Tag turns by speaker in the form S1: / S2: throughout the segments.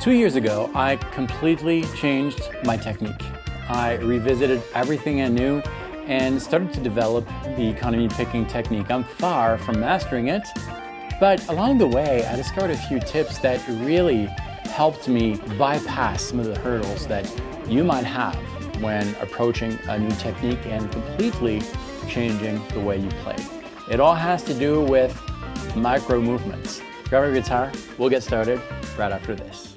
S1: 2 years ago, I completely changed my technique. I revisited everything I knew and started to develop the economy picking technique. I'm far from mastering it, but along the way, I discovered a few tips that really helped me bypass some of the hurdles that you might have when approaching a new technique and completely changing the way you play. It all has to do with micro movements. Grab your guitar, we'll get started right after this.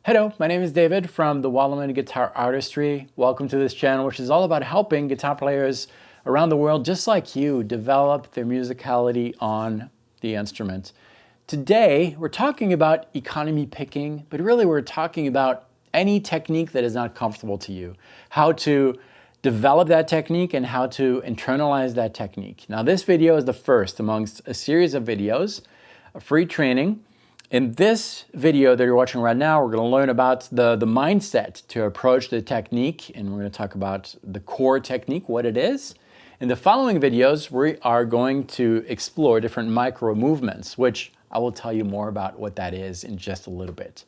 S1: Hello, my name is David from the Wallman Guitar Artistry. Welcome to this channel, which is all about helping guitar players around the world just like you develop their musicality on the instrument. Today, we're talking about economy picking, but really we're talking about any technique that is not comfortable to you, how to develop that technique and how to internalize that technique. Now, this video is the first amongst a series of videos, a free training. In this video that you're watching right now, we're going to learn about the mindset to approach the technique, and we're going to talk about the core technique, what it is. In the following videos, we are going to explore different micro movements, which I will tell you more about what that is in just a little bit.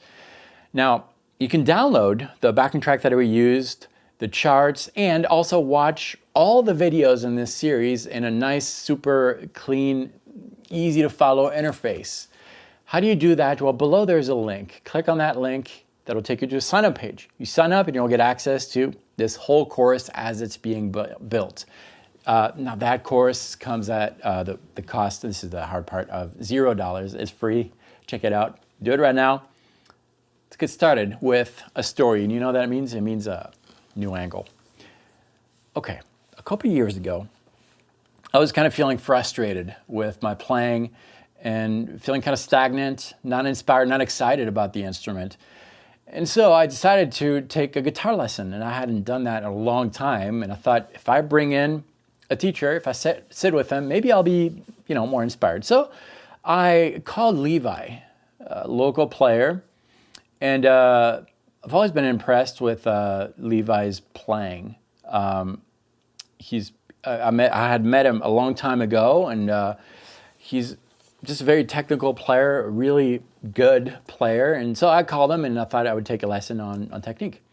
S1: Now, you can download the backing track that we used, the charts, and also watch all the videos in this series in a nice, super clean, easy to follow interface. How do you do that? Well, below there's a link. Click on that link. That'll take you to a sign-up page. You sign up and you'll get access to this whole course as it's being built. Now that course comes at the cost, this is the hard part, of $0. It's free. Check it out. Do it right now. Let's get started with a story. And you know what that means? It means a new angle. Okay, a couple of years ago, I was kind of feeling frustrated with my playing and feeling kind of stagnant, not inspired, not excited about the instrument. And so I decided to take a guitar lesson, and I hadn't done that in a long time. And I thought, if I bring in a teacher, if I sit with them, maybe I'll be, more inspired. So I called Levi, a local player, and I've always been impressed with Levi's playing. I had met him a long time ago, and he's just a very technical player, a really good player. And so I called him and I thought I would take a lesson on technique.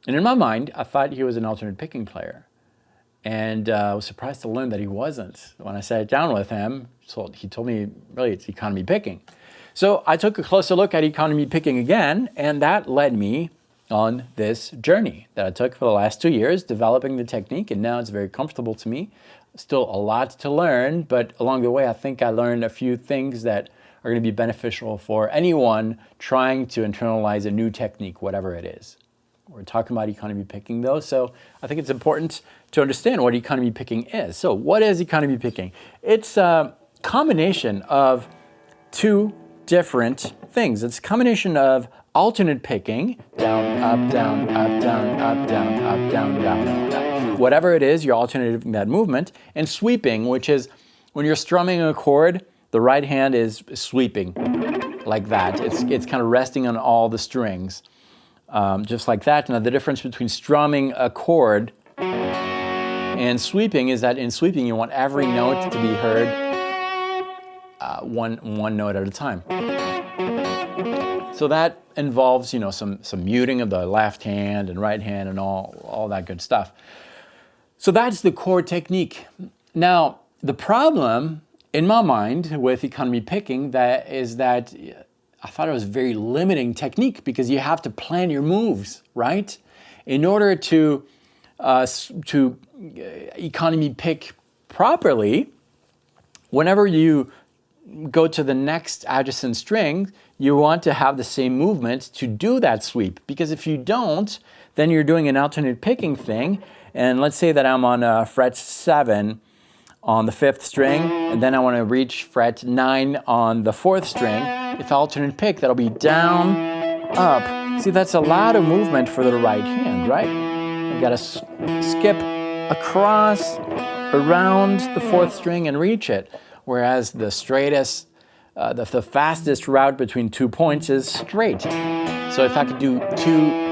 S1: And in my mind, I thought he was an alternate picking player. And I was surprised to learn that he wasn't. When I sat down with him, so he told me, really, it's economy picking. So I took a closer look at economy picking again, and that led me on this journey that I took for the last 2 years, developing the technique, and now it's very comfortable to me. Still a lot to learn, but along the way, I think I learned a few things that are going to be beneficial for anyone trying to internalize a new technique, whatever it is. We're talking about economy picking though, so I think it's important to understand what economy picking is. So what is economy picking? It's a combination of two different things. It's a combination of alternate picking, down, up, down, up, down, up, down, up, down, down, up. Whatever it is, you're alternating that movement, and sweeping, which is when you're strumming a chord, the right hand is sweeping like that. It's kind of resting on all the strings, just like that. Now the difference between strumming a chord and sweeping is that in sweeping you want every note to be heard one note at a time. So that involves, some muting of the left hand and right hand and all that good stuff. So that's the core technique. Now, the problem in my mind with economy picking is that I thought it was a very limiting technique because you have to plan your moves, right? In order to economy pick properly, whenever you go to the next adjacent string, you want to have the same movement to do that sweep. Because if you don't, then you're doing an alternate picking thing. And let's say that I'm on fret 7 on the 5th string, and then I want to reach fret 9 on the 4th string. If I alternate pick, that'll be down, up. See, that's a lot of movement for the right hand, right? I've got to skip across, around the 4th string and reach it. Whereas the straightest, the fastest route between 2 points is straight. So if I could do two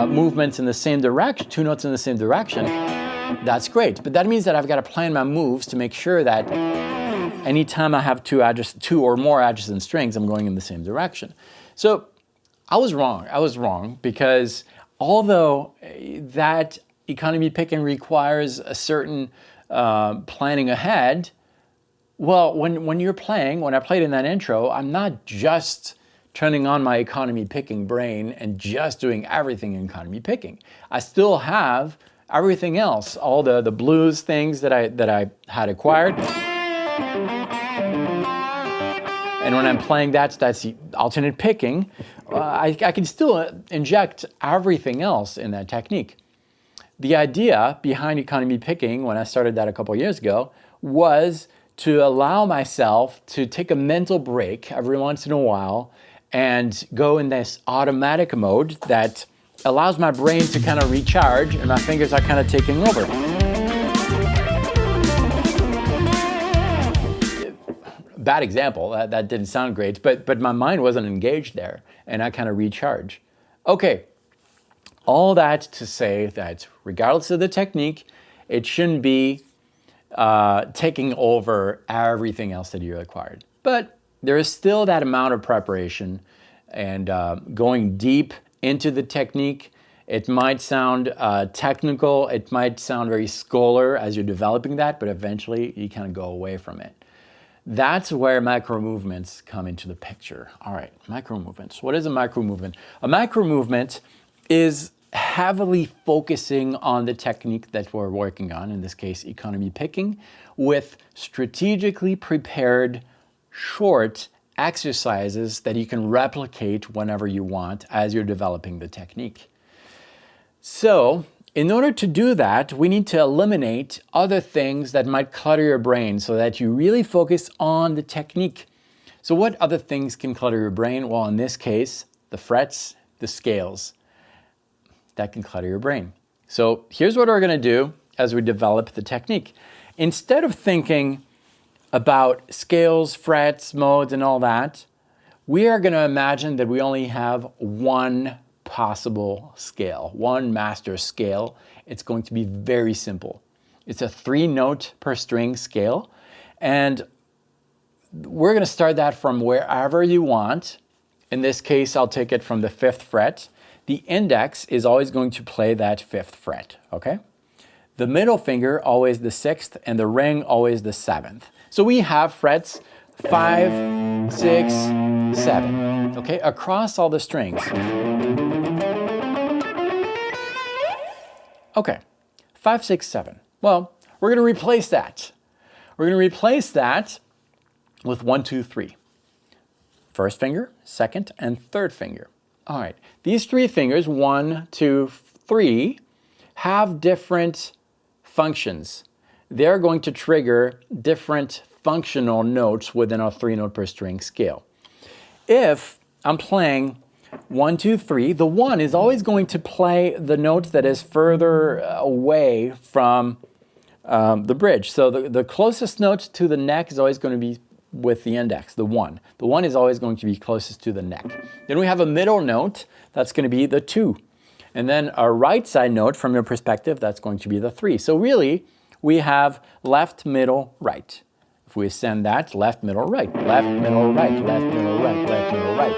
S1: movements in the same direction, two notes in the same direction, that's great. But that means that I've got to plan my moves to make sure that anytime I have two or more adjacent strings, I'm going in the same direction. So I was wrong because although that economy picking requires a certain planning ahead, well, when you're playing, when I played in that intro, I'm not just turning on my economy picking brain and just doing everything in economy picking. I still have everything else, all the blues things that I had acquired. And when I'm playing that's the alternate picking, I can still inject everything else in that technique. The idea behind economy picking, when I started that a couple of years ago, was to allow myself to take a mental break every once in a while and go in this automatic mode that allows my brain to kind of recharge and my fingers are kind of taking over. Bad example, that didn't sound great, but my mind wasn't engaged there and I kind of recharge. Okay, all that to say that regardless of the technique, it shouldn't be taking over everything else that you acquired. But there is still that amount of preparation and going deep into the technique. It might sound technical, it might sound very scholar as you're developing that, but eventually you kind of go away from it. That's where micro movements come into the picture. All right, micro movements. What is a micro movement? A micro movement is heavily focusing on the technique that we're working on, in this case, economy picking, with strategically prepared short exercises that you can replicate whenever you want as you're developing the technique. So, in order to do that, we need to eliminate other things that might clutter your brain so that you really focus on the technique. So what other things can clutter your brain? Well, in this case, the frets, the scales, that can clutter your brain. So here's what we're going to do as we develop the technique. Instead of thinking about scales, frets, modes, and all that, we are going to imagine that we only have one possible scale, one master scale. It's going to be very simple. It's a 3-note per string scale, and we're going to start that from wherever you want. In this case, I'll take it from the 5th fret. The index is always going to play that 5th fret, okay? The middle finger always the 6th, and the ring always the 7th. So we have frets 5, 6, 7, okay, across all the strings. Okay, 5, 6, 7. Well, we're going to replace that. We're going to replace that with 1, 2, 3. First finger, second, and third finger. All right, these 3 fingers, 1, 2, 3, have different functions. They're going to trigger different functional notes within our 3-note per string scale. If I'm playing 1, 2, 3, the 1 is always going to play the note that is further away from the bridge. So the closest note to the neck is always going to be with the index, the 1. The 1 is always going to be closest to the neck. Then we have a middle note, that's going to be the 2. And then a right side note from your perspective, that's going to be the 3. So really, we have left, middle, right. If we ascend that, left, middle, right, left, middle, right, left, middle, right, left, middle, right.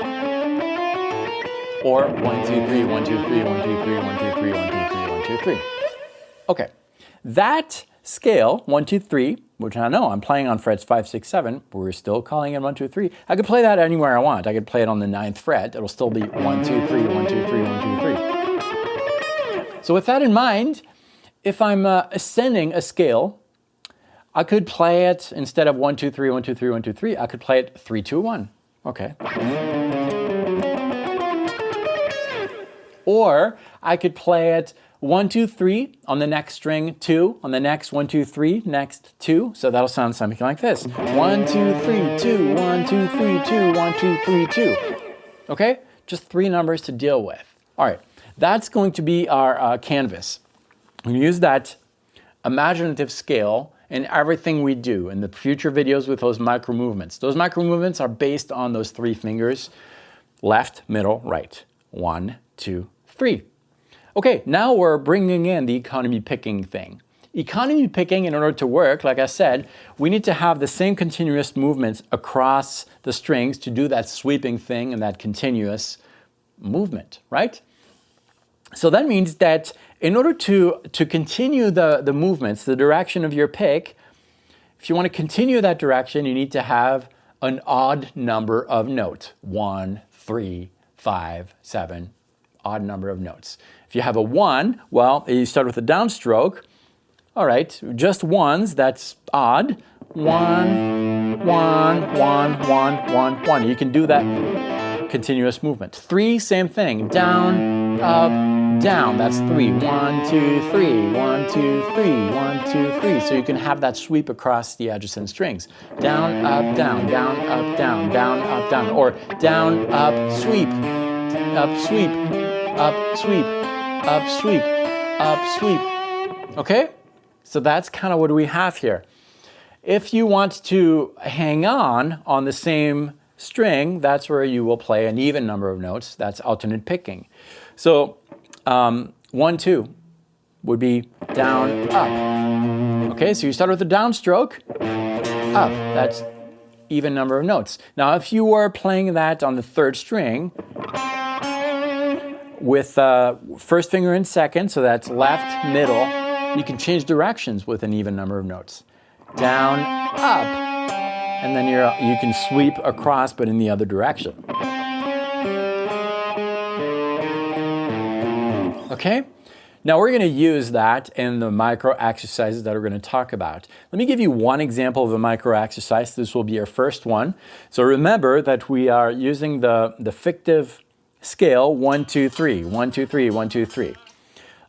S1: Or 1, 2, 3, 1, 2, 3, 1, 2, 3, 1, 2, 3, 1, 2, 3, 1, 2, 3. Okay, that scale, 1, 2, 3, which I know I'm playing on frets 5, 6, 7, but we're still calling it 1, 2, 3. I could play that anywhere I want. I could play it on the 9th fret. It'll still be 1, 2, 3, 1, 2, 3, 1, 2, 3. So with that in mind, if I'm ascending a scale, I could play it instead of 1, 2, 3, 1, 2, 3, 1, 2, 3. I could play it 3, 2, 1. Okay. Or I could play it 1, 2, 3 on the next string, 2 on the next, 1, 2, 3, next 2. So that'll sound something like this. 1, 2, 3, 2, 1, 2, 3, 2, 1, 2, 3, 2. Okay? Just 3 numbers to deal with. All right. That's going to be our canvas. We use that imaginative scale in everything we do in the future videos with those micro movements. Those micro movements are based on those 3 fingers, left, middle, right. 1, 2, 3. Okay, now we're bringing in the economy picking thing. economy picking, in order to work, like I said, we need to have the same continuous movements across the strings to do that sweeping thing and that continuous movement, right? So that means that in order to continue the movements, the direction of your pick, if you want to continue that direction, you need to have an odd number of notes. 1, 3, 5, 7, odd number of notes. If you have a 1, well, you start with a downstroke. All right, just ones, that's odd. 1, 1, 1, 1, 1, 1. You can do that continuous movement. 3, same thing. Down, up, down. That's 3. 1, 2, 3. 1, 2, 3. 1, 2, 3. So you can have that sweep across the adjacent strings. Down, up, down. Down, up, down. Down, up, down. Or down, up, sweep. Up, sweep. Up, sweep. Up, sweep. Up, sweep. Okay? So that's kind of what we have here. If you want to hang on the same string, that's where you will play an even number of notes. That's alternate picking. So 1, 2 would be down, up. Okay, so you start with a downstroke, up. That's even number of notes. Now, if you were playing that on the 3rd string with first finger and second, so that's left, middle, you can change directions with an even number of notes. Down, up, and then you can sweep across, but in the other direction. Okay? Now we're going to use that in the micro exercises that we're going to talk about. Let me give you one example of a micro exercise. This will be our first one. So remember that we are using the fictive scale 1, 2, 3, 1, 2, 3, 1, 2, 3.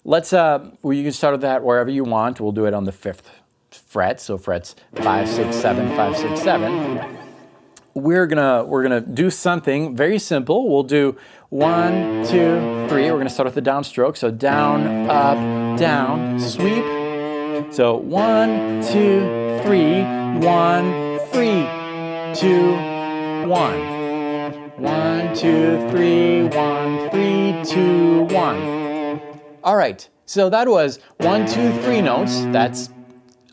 S1: Let's, you can start with that wherever you want. We'll do it on the 5th fret, so frets 5, 6, 7, 5, 6, 7. We're gonna do something very simple. We'll do 1, 2, 3. We're gonna start with the downstroke. So down, up, down, sweep. So 1, 2, 3, 1, 3, 2, 1. 1, 2, 3, 1, 3, 2, 1. All right, so that was 1, 2, 3 notes. That's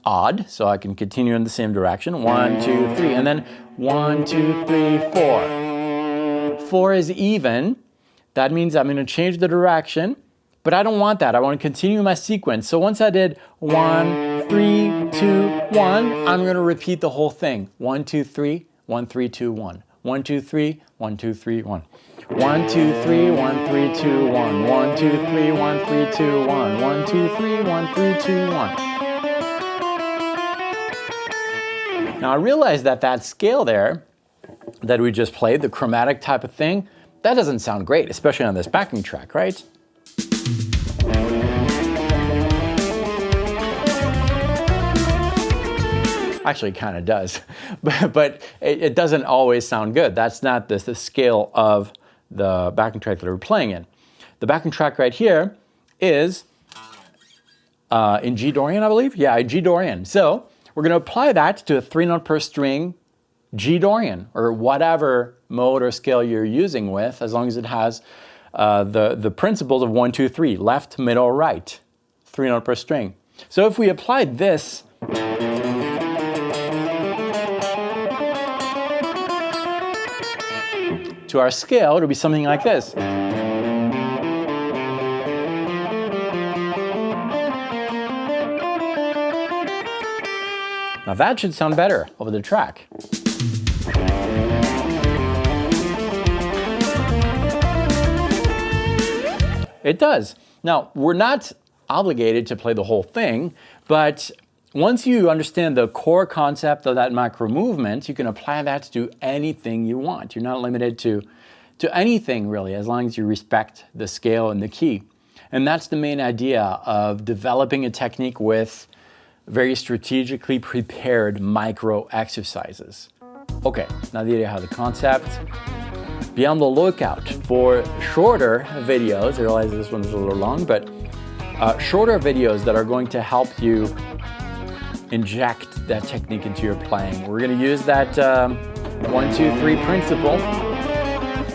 S1: odd, so I can continue in the same direction. 1, 2, 3, and then 1, 2, 3, 4. 4 is even. That means I'm going to change the direction, but I don't want that. I want to continue my sequence. So once I did 1, 3, 2, 1, I'm going to repeat the whole thing. 1, 2, 3, 1, 3, 2, 1. 1, 2, 3, 1, 2, 3, 1. 1, 2, 3, 1, 3, 2, 1. 1, 2, 3, 1, 3, 2, 1. 1, 2, 3, 1, 3, 2, 1. Now I realize that scale there that we just played, the chromatic type of thing, that doesn't sound great, especially on this backing track, right? Actually, it kind of does, but it doesn't always sound good. That's not the scale of the backing track that we're playing in. The backing track right here is in G Dorian, I believe. Yeah, G Dorian. So we're going to apply that to a 3-note per string G Dorian, or whatever mode or scale you're using with, as long as it has the principles of 1, 2, 3, left, middle, right, 3-note per string. So if we applied this to our scale, it'll be something like this. Now that should sound better over the track. It does. Now, we're not obligated to play the whole thing, but once you understand the core concept of that micro movement, you can apply that to do anything you want. You're not limited to anything really, as long as you respect the scale and the key. And that's the main idea of developing a technique with very strategically prepared micro exercises. Okay, now that you have the concept, be on the lookout for shorter videos. I realize this one's a little long, but shorter videos that are going to help you inject that technique into your playing. We're going to use that 1, 2, 3 principle,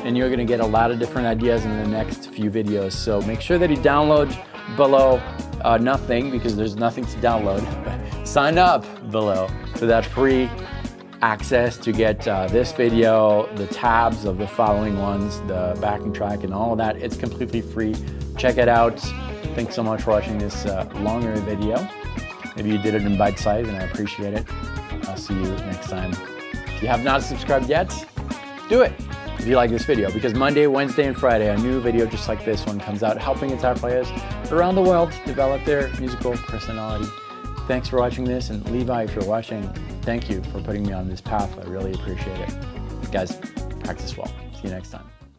S1: and you're going to get a lot of different ideas in the next few videos. So make sure that you download below nothing because there's nothing to download. Sign up below for that free access to get this video, the tabs of the following ones, the backing track and all of that. It's completely free. Check it out. Thanks so much for watching this longer video. Maybe you did it in bite size and I appreciate it. I'll see you next time. If you have not subscribed yet, do it if you like this video, because Monday, Wednesday, and Friday, a new video just like this one comes out helping guitar players around the world develop their musical personality. Thanks for watching this, and Levi, if you're watching, thank you for putting me on this path. I really appreciate it. Guys, practice well. See you next time.